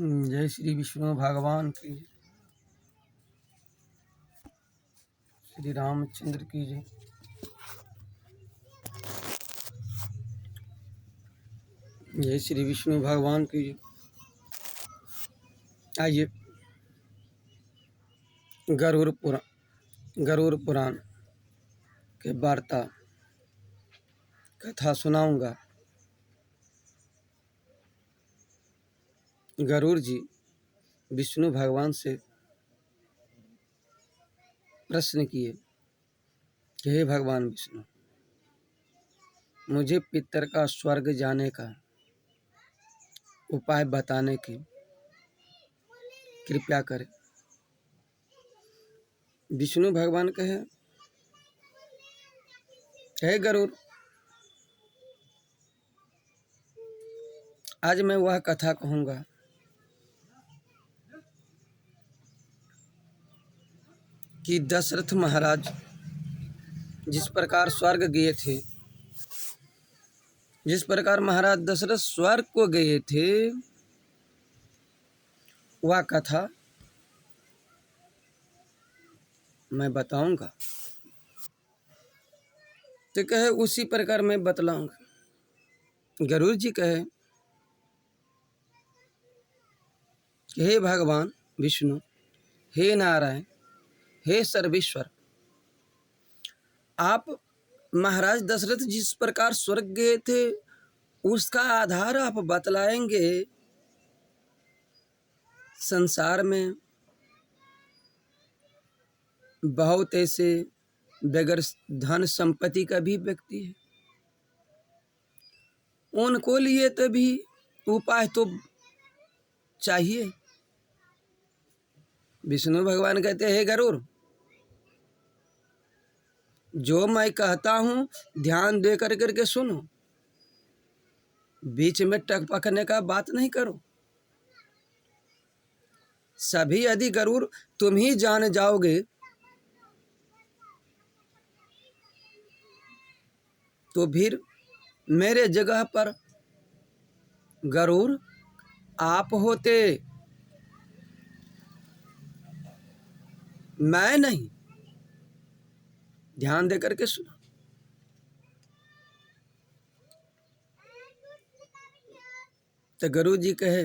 जय श्री विष्णु भगवान की, श्री रामचंद्र की जय। जय श्री विष्णु भगवान की जय। आइए गरुड़ पुराण के वार्ता कथा सुनाऊंगा। गरुड़ जी विष्णु भगवान से प्रश्न किए कि हे भगवान विष्णु, मुझे पितर का स्वर्ग जाने का उपाय बताने की कृपया करें। विष्णु भगवान कहे, हे गरुड़, आज मैं वह कथा कहूँगा कि दशरथ महाराज जिस प्रकार स्वर्ग गए थे, जिस प्रकार महाराज दशरथ स्वर्ग को गए थे, वह कथा मैं बताऊंगा। तो कहे उसी प्रकार मैं बतलाऊंगा। गरुड़ जी कहे कि हे भगवान विष्णु, हे नारायण, हे सर्वेश्वर, आप महाराज दशरथ जिस प्रकार स्वर्ग गए थे उसका आधार आप बतलाएंगे। संसार में बहुत ऐसे बगैर धन संपत्ति का भी व्यक्ति है, उनको लिए तो भी उपाय तो चाहिए। विष्णु भगवान कहते हैं, हे गरुड़, जो मैं कहता हूं ध्यान दे करके सुनो, बीच में टकपकने का बात नहीं करो। सभी यदि गरुड़ तुम ही जान जाओगे तो फिर मेरे जगह पर गरुड़ आप होते, मैं नहीं। ध्यान दे करके सुनो। तो गरुड़ जी कहे,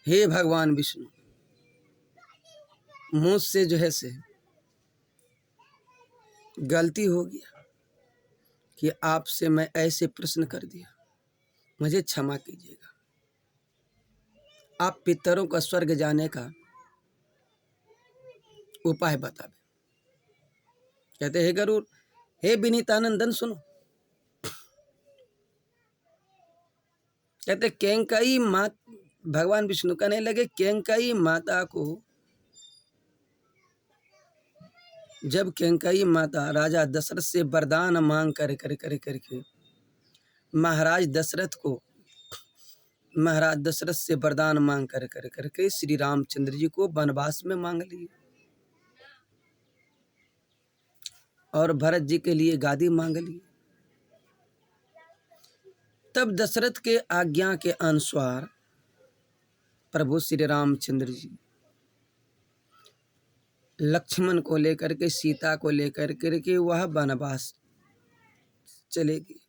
हे भगवान विष्णु, मुझसे जो है से गलती हो गया कि आपसे मैं ऐसे प्रश्न कर दिया, मुझे क्षमा कीजिएगा। आप पितरों का स्वर्ग जाने का उपाय बता दे। कहते हे गरुड़, हे विनीतानंदन सुनो। कहते कैंकई मात भगवान विष्णु कहने लगे, कैंकई माता को, जब कैंकई माता राजा दशरथ से वरदान मांग करके महाराज दशरथ से वरदान मांग करके श्री रामचंद्र जी को वनवास में मांग लिए और भरत जी के लिए गादी मांग ली। तब दशरथ के आज्ञा के अनुसार प्रभु श्री रामचंद्र जी लक्ष्मण को लेकर के, सीता को लेकर के वह वनवास चलेगी।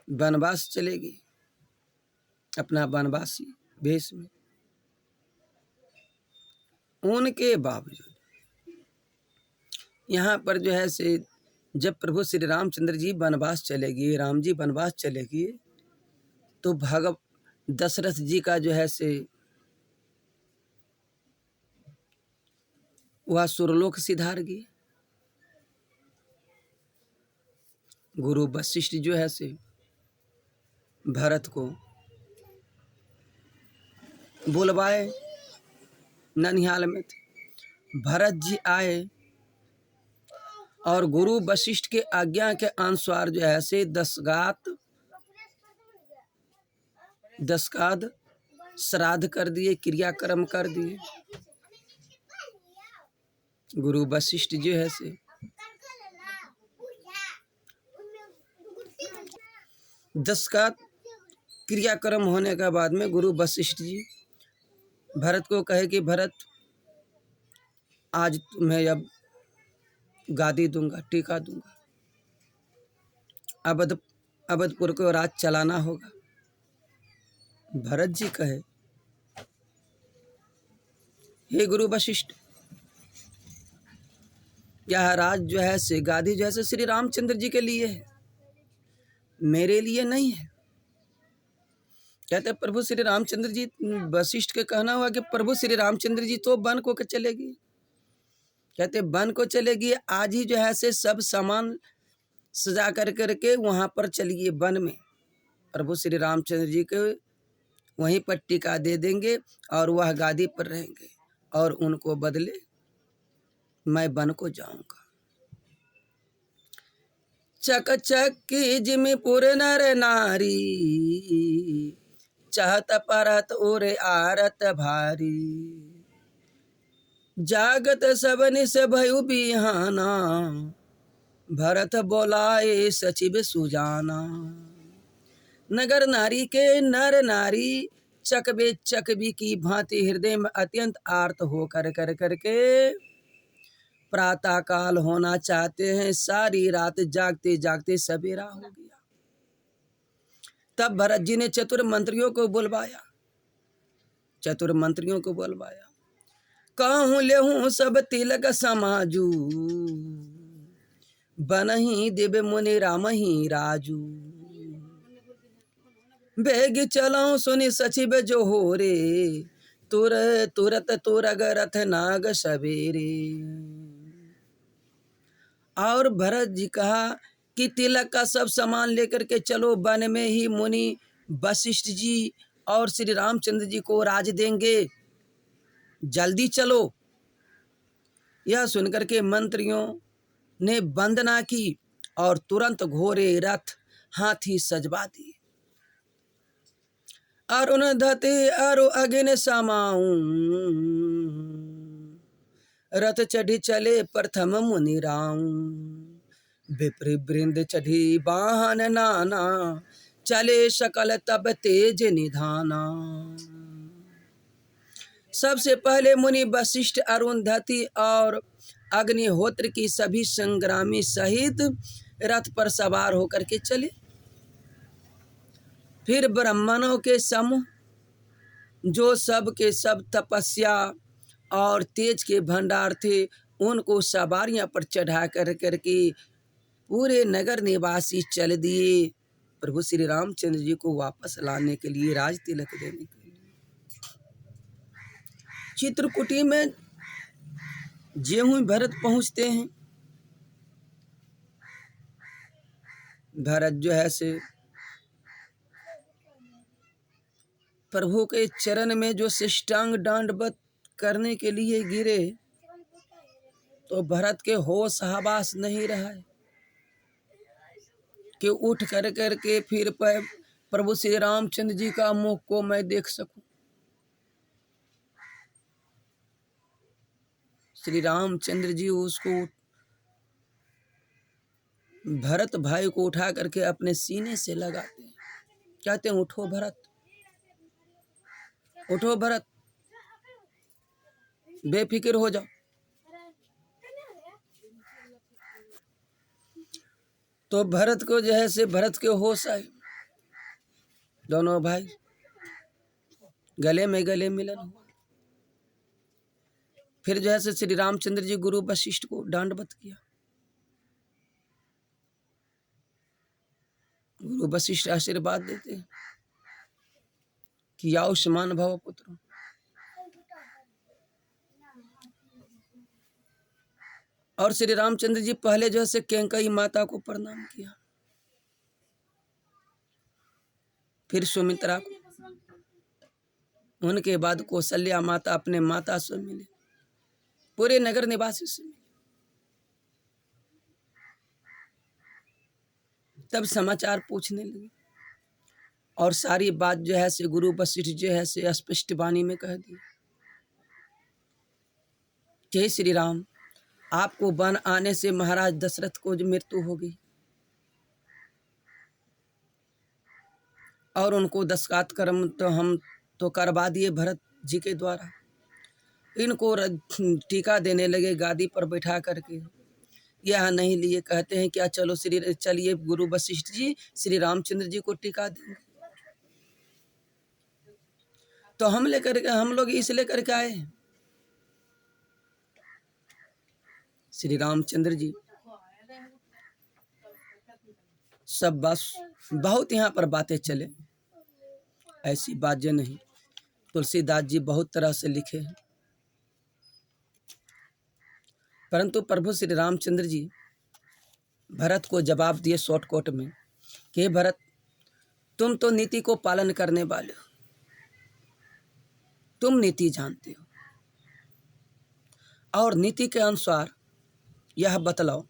वनवास चलेगी अपना वनवासी वेश में। उनके बावजूद यहाँ पर जो है से जब प्रभु श्री रामचंद्र जी वनवास चलेगी, राम जी वनवास चलेगी, तो दशरथ जी का जो है से वह सुरलोक सिधार गई। गुरु वशिष्ठ जो है से भरत को बुलवाए, ननिहाल में थे। भरत जी आए और गुरु वशिष्ठ के आज्ञा के अनुसार जो है से दसगाद श्राद्ध कर दिए, क्रियाक्रम कर दिए। गुरु वशिष्ठ जो है से दसगाद क्रियाक्रम होने के बाद में गुरु वशिष्ठ जी भरत को कहे कि भरत, आज तुम्हें अब गादी दूंगा, टीका दूंगा, अवधपुर को राज चलाना होगा। भरत जी कहे, हे गुरु वशिष्ठ, यह राज जो है से गादी जो है श्री रामचंद्र जी के लिए है, मेरे लिए नहीं है। कहते प्रभु श्री रामचंद्र जी, वशिष्ठ के कहना हुआ कि प्रभु श्री रामचंद्र जी तो वन को चलेगी। कहते वन को चलेगी, आज ही जो है से सब सामान सजा कर करके वहाँ पर चलिए वन में, प्रभु श्री रामचंद्र जी के वहीं पर टीका दे देंगे और वह गादी पर रहेंगे, और उनको बदले मैं वन को जाऊंगा। चक चक की जिमीपुर नर नारी, चाहत परत और आरत भारी, जागत सब निस भयु बिहाना, भरत बोलाए सचिव सुजाना। नगर नारी के नर नारी चकबे चकबी की भांति हृदय में अत्यंत आर्त हो कर करके प्रातः काल होना चाहते हैं। सारी रात जागते जागते सवेरा हो गया। तब भरत जी ने चतुर मंत्रियों को बुलवाया, कहूँ लेहूँ सब तिलक समाजू, बनही दिव्य मुनि राम ही राजू। बेग चलाऊं सुनि सचिव जो हो रे, तुरत तुरग रथ नाग सवेरे। और भरत जी कहा कि तिलक का सब सामान लेकर के चलो, वन में ही मुनि वशिष्ठ जी और श्री रामचंद्र जी को राज देंगे, जल्दी चलो। यह सुनकर के मंत्रियों ने वंदना की और तुरंत घोड़े रथ हाथी सजवा दिए। अरुण धते अरु अग्नि समाऊं, रथ चढ़ी चले प्रथम मुनि राम। विप्र वृंद चढ़ी वाहन नाना, चले सकल तब तेज निधाना। सबसे पहले मुनि वशिष्ठ, अरुंधति और अग्निहोत्र की सभी संग्रामी सहित रथ पर सवार होकर के चले। फिर ब्राह्मणों के समूह जो सब के सब तपस्या और तेज के भंडार थे, उनको सवारियां पर चढ़ा कर करके पूरे नगर निवासी चल दिए प्रभु श्री रामचंद्र जी को वापस लाने के लिए, राज तिलक देने के लिए। चित्रकूटी में ज्यों भरत पहुंचते हैं, भरत जो है से प्रभु के चरण में जो साष्टांग दंडवत करने के लिए गिरे, तो भरत के होश हवास नहीं रहा है कि उठ कर करके फिर प्रभु श्री रामचंद्र जी का मुख को मैं देख सकूं। श्री रामचंद्र जी उसको, भरत भाई को उठा करके अपने सीने से लगाते हैं, कहते हैं उठो भरत, उठो भरत, बेफिक्र हो जाओ। तो भरत को जो है से भरत के होश आए, दोनों भाई गले में गले मिलन हुआ। फिर जो है से श्री रामचंद्र जी गुरु वशिष्ठ को दंडवत किया। गुरु वशिष्ठ आशीर्वाद देते हैं कि आयुष्मान भव पुत्र। और श्री रामचंद्र जी पहले जो है कैकेयी माता को प्रणाम किया, फिर सुमित्रा को, उनके बाद कौशल्या माता अपने माता से मिले, पूरे नगर निवासी से मिले। तब समाचार पूछने लगे और सारी बात जो है से गुरु वशिष्ठ जो है से स्पष्ट वाणी में कह दी कि श्री राम, आपको वन आने से महाराज दशरथ को जो मृत्यु हो गई, और उनको दस्खत कर्म तो हम तो करवा दिए भरत जी के द्वारा। इनको टीका देने लगे गादी पर बैठा करके। यह नहीं लिए, कहते हैं क्या चलो चलिए गुरु वशिष्ठ जी श्री रामचंद्र जी को टीका देंगे। तो हम लोग इस लेकर के आए। श्री रामचंद्र जी सब बस बहुत यहाँ पर बातें चले, ऐसी बातें नहीं। तुलसीदास जी बहुत तरह से लिखे हैं, परंतु प्रभु श्री रामचंद्र जी भरत को जवाब दिए शॉर्टकट में कि भरत, तुम तो नीति को पालन करने वाले हो, तुम नीति जानते हो, और नीति के अनुसार यह बतलाओ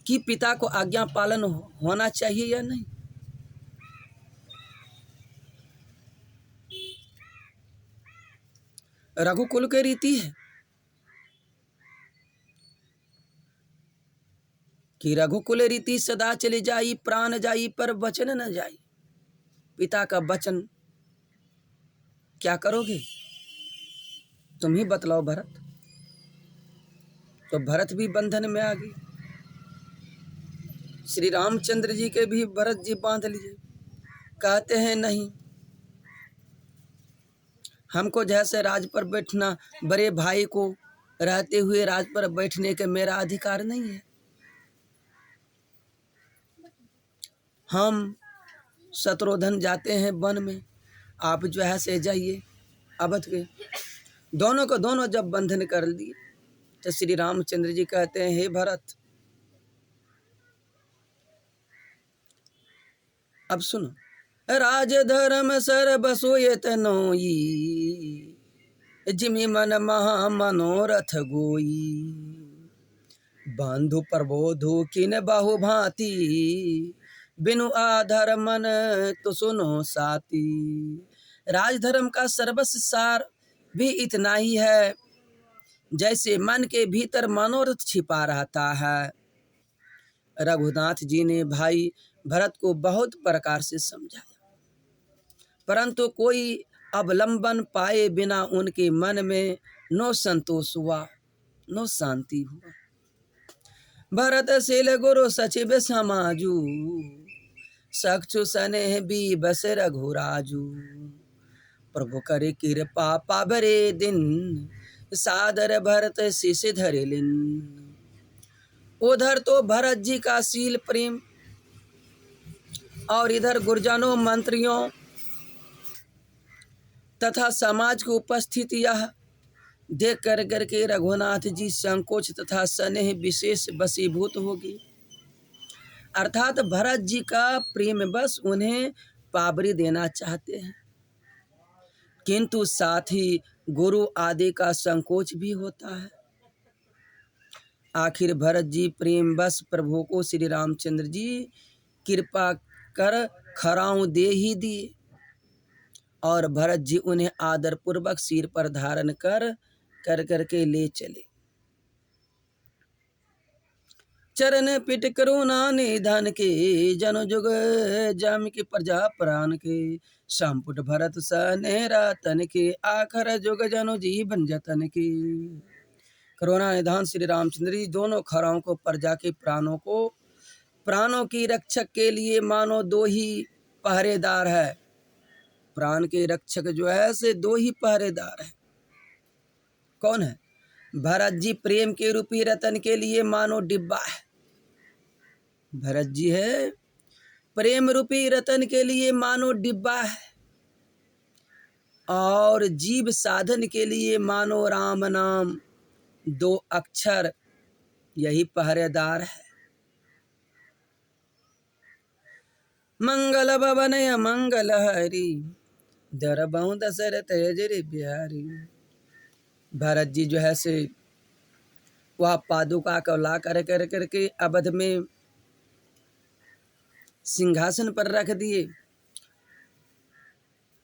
कि पिता को आज्ञा पालन होना चाहिए या नहीं। रघुकुल की रीति है कि रघुकुल रीति सदा चली जाई, प्राण जाई पर वचन न जाई। पिता का वचन क्या करोगे, तुम ही बतलाओ भरत। तो भरत भी बंधन में आ गए। श्री रामचंद्र जी के भी भरत जी बांध लिए। कहते हैं नहीं, हमको जैसे राज पर बैठना, बड़े भाई को रहते हुए राज पर बैठने के मेरा अधिकार नहीं है। हम शत्रुघ्न जाते हैं वन में, आप जो है से जाइए अवध के। दोनों को दोनों जब बंधन कर लिए तो श्री रामचंद्र जी कहते हैं, हे भरत, अब सुनो। राज धर्म सर्व सोयत नोई, जिमि मन महा मनोरथ गोई। बंधु प्रबोधु किन बहु भांति, बिनु आधर मन तो सुनो साथी। राजधर्म का सर्वस्व सार भी इतना ही है जैसे मन के भीतर मनोरथ छिपा रहता है। रघुनाथ जी ने भाई भरत को बहुत प्रकार से समझाया, परंतु कोई अवलंबन पाए बिना उनके मन में नो संतोष हुआ, नो शांति हुआ। भरत शील गुरु सचिव समाजू, सक्षु सनेह भी बस रघुराजू। प्रभु करे कृपा पावरे दिन, सादर भरत शिष धरे लिन। उधर तो भरत जी का शील प्रेम और इधर गुरजनों मंत्रियों तथा समाज की उपस्थिति यह देख कर के रघुनाथ जी संकोच तथा स्नेह विशेष वशीभूत होगी। अर्थात भरत जी का प्रेम बस उन्हें पावरी देना चाहते हैं, किंतु साथ ही गुरु आदि का संकोच भी होता है। आखिर भरत जी प्रेम बस प्रभु को श्री रामचंद्र जी कृपा कर खराऊ दे ही दिए, और भरत जी उन्हें आदर पूर्वक सिर पर धारण कर के ले चले। चरण पिट करुणा निधन के, जन जुग जम की प्रजा प्राण के। संपुट भरत सने रतन के, आखर जुग जनो जीवन जतन के। करुणा निधान श्री रामचंद्र जी दोनों खराओं को, प्रजा के प्राणों को, प्राणों की रक्षक के लिए मानो दो ही पहरेदार है। प्राण के रक्षक जो है से दो ही पहरेदार है। कौन है? भरत जी प्रेम के रूपी रतन के लिए मानो डिब्बा है। भरत जी है प्रेम रूपी रतन के लिए मानो डिब्बा है, और जीव साधन के लिए मानो राम नाम दो अक्षर यही पहरेदार है। मंगल भवन मंगल हरि, दरबहु दशरथ जरि बिहारी। भरत जी जो है से वह पादुका को ला करके अवध में सिंहासन पर रख दिए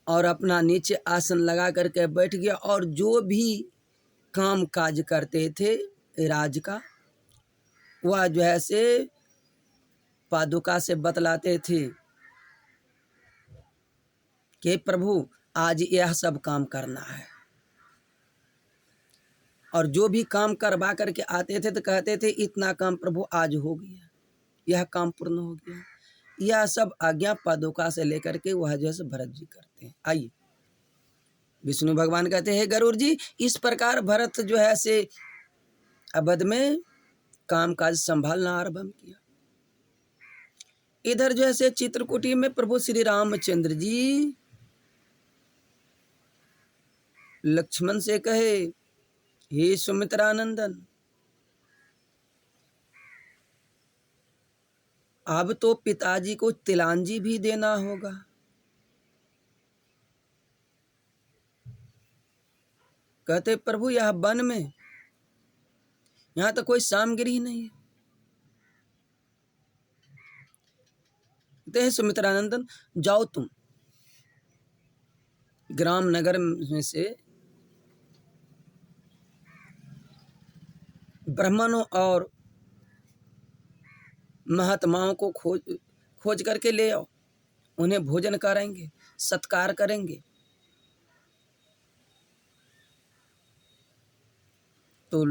और अपना नीचे आसन लगा करके बैठ गया, और जो भी काम काज करते थे राज का वह जो है से पादुका से बतलाते थे कि प्रभु आज यह सब काम करना है। और जो भी काम करवा करके आते थे तो कहते थे इतना काम प्रभु आज हो गया, यह काम पूर्ण हो गया। यह सब आज्ञा पादुका से लेकर के वह जैसे भरत जी करते हैं। आइए विष्णु भगवान कहते हैं गरुड़ जी, इस प्रकार भरत जो है से अवध में काम काज संभालना आरंभ किया। इधर जो है से चित्रकूटी में प्रभु श्री रामचंद्र जी लक्ष्मण से कहे, हे सुमित्रानंदन, अब तो पिताजी को तिलांजी भी देना होगा। कहते प्रभु यह वन में यहाँ तो कोई सामग्री ही नहीं है। कहते हैं सुमित्रानंदन, जाओ तुम ग्राम नगर में से ब्राह्मणों और महात्माओं को खोज करके ले आओ, उन्हें भोजन कराएंगे, सत्कार करेंगे। तो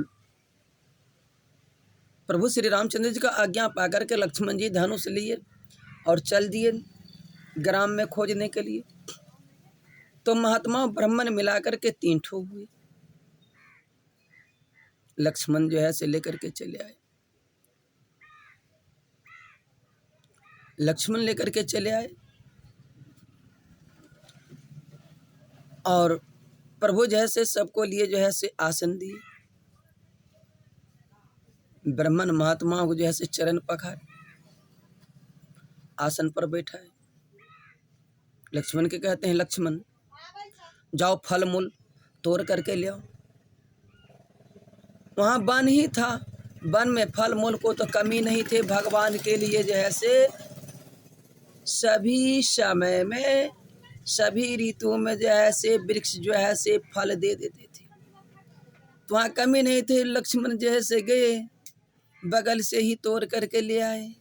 प्रभु श्री रामचंद्र जी का आज्ञा पाकर के लक्ष्मण जी धनुष लिए और चल दिए ग्राम में खोजने के लिए। तो महात्मा ब्राह्मण मिलाकर के 3 ठो हुए। लक्ष्मण जो है से लेकर के चले आए, लक्ष्मण लेकर के चले आए और प्रभु जो है से सबको लिए जो है से आसन दिए। ब्राह्मण महात्मा को जो है से चरण पखारे, आसन पर बैठाए। लक्ष्मण के कहते हैं, लक्ष्मण जाओ फल मूल तोड़ करके ले आओ। वहाँ वन ही था, वन में फल मूल को तो कमी नहीं थे। भगवान के लिए जो है से सभी समय में सभी ऋतुओं में जो है से वृक्ष जो है से फल दे देते थे, तो वहाँ कमी नहीं थे। लक्ष्मण जो है से गए, बगल से ही तोड़ करके ले आए,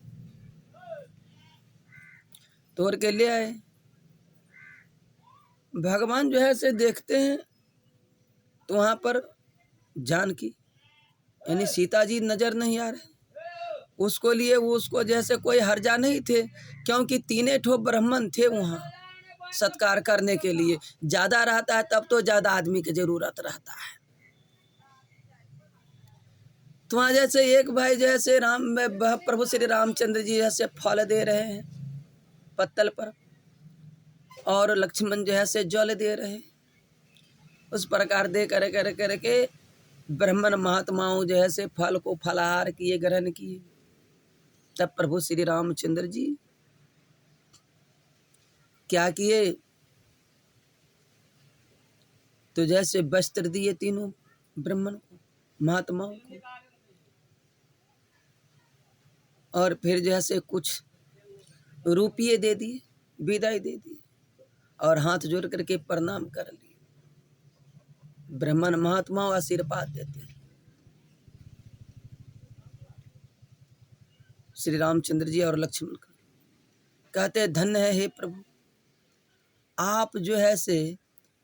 तोड़ के ले आए। भगवान जो है से देखते हैं तो वहाँ पर जानकी यानी सीता जी नजर नहीं आ रहे। उसको लिए उसको जैसे कोई हर्जा नहीं थे, क्योंकि 3 ठो ब्राह्मण थे वहाँ सत्कार करने के लिए। ज़्यादा रहता है तब तो ज़्यादा आदमी की जरूरत रहता है। तो वहाँ जैसे एक भाई जैसे प्रभु श्री रामचंद्र जी जैसे फल दे रहे हैं पत्तल पर, और लक्ष्मण जो है से जल दे रहे हैं। उस प्रकार दे करके ब्राह्मण महात्माओं जो है से फल को फलाहार किए, ग्रहण किए। तब प्रभु श्री रामचंद्र जी क्या किए, तो जैसे वस्त्र दिए तीनों ब्राह्मण को, महात्माओं को, और फिर जैसे कुछ रुपये दे दिए, विदाई दे दी और हाथ जोड़ करके प्रणाम कर लिए। ब्राह्मण महात्मा आशीर्वाद देते हैं। श्री रामचंद्र जी और लक्ष्मण का कहते हैं, धन्य है हे प्रभु, आप जो है से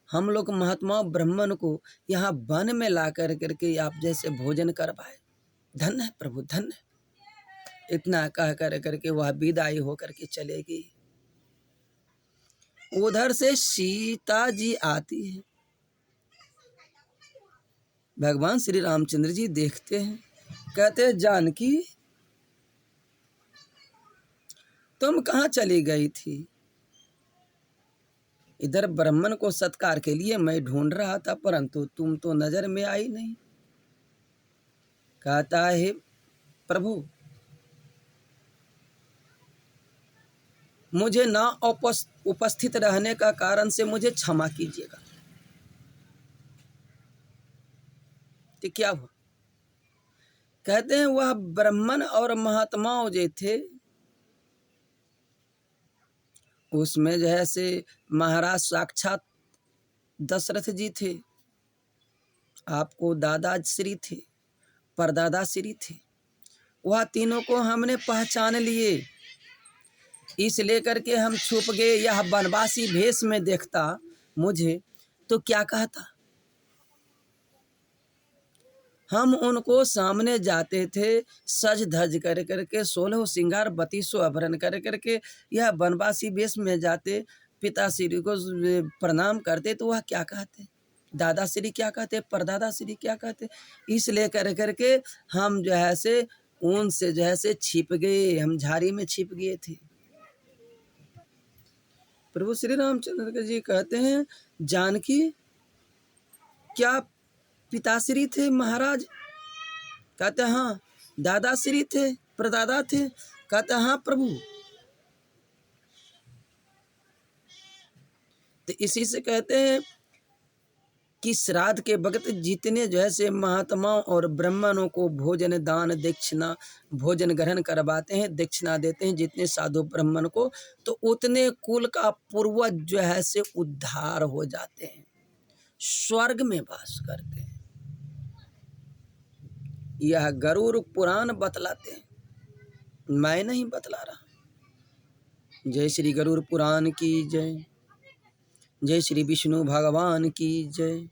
हम लोग महात्मा ब्राह्मण को यहाँ वन में ला कर करके आप जैसे भोजन करवाए। धन्य है प्रभु, धन्य है। इतना कह कर करके वह विदाई होकर के चलेगी। उधर से सीता जी आती है। भगवान श्री रामचंद्र जी देखते हैं, कहते हैं, जानकी तुम कहाँ चली गई थी? इधर ब्राह्मण को सत्कार के लिए मैं ढूंढ रहा था, परंतु तुम तो नजर में आई नहीं। कहता है, प्रभु मुझे ना उपस्थित रहने का कारण से मुझे क्षमा कीजिएगा। तो क्या हुआ? कहते हैं, वह ब्राह्मण और महात्माओं जो थे उसमें जो है से महाराज साक्षात दशरथ जी थे, आपको दादा श्री थे, परदादा श्री थे। वह तीनों को हमने पहचान लिए। इस लेकर के हम छुप गए, यह वनवासी भेष में देखता मुझे तो क्या कहता। हम उनको सामने जाते थे सज धज कर करके, 16 श्रृंगार 32 आभरण कर करके, यह वनवासी वेश में जाते, पिता श्री को प्रणाम करते तो वह क्या कहते, दादा श्री क्या कहते, परदादा श्री क्या कहते। इसलिए कर करके हम जो है से उनसे जो है से छिप गए, हम झाड़ी में छिप गए थे। प्रभु श्री रामचंद्र जी कहते हैं, जानकी क्या पिताश्री थे महाराज? कहते हाँ। दादाश्री थे, परदादा थे? कहते हाँ प्रभु। तो इसी से कहते हैं कि श्राद्ध के वक्त जितने जो है से महात्माओं और ब्राह्मणों को भोजन दान दक्षिणा भोजन ग्रहण करवाते हैं, दक्षिणा देते हैं जितने साधु ब्राह्मण को, तो उतने कुल का पूर्वज जो है से उद्धार हो जाते हैं, स्वर्ग में वास करते हैं। यह गरुड़ पुराण बतलाते हैं, मैं नहीं बतला रहा। जय श्री गरुड़ पुराण की जय, जय श्री विष्णु भगवान की जय।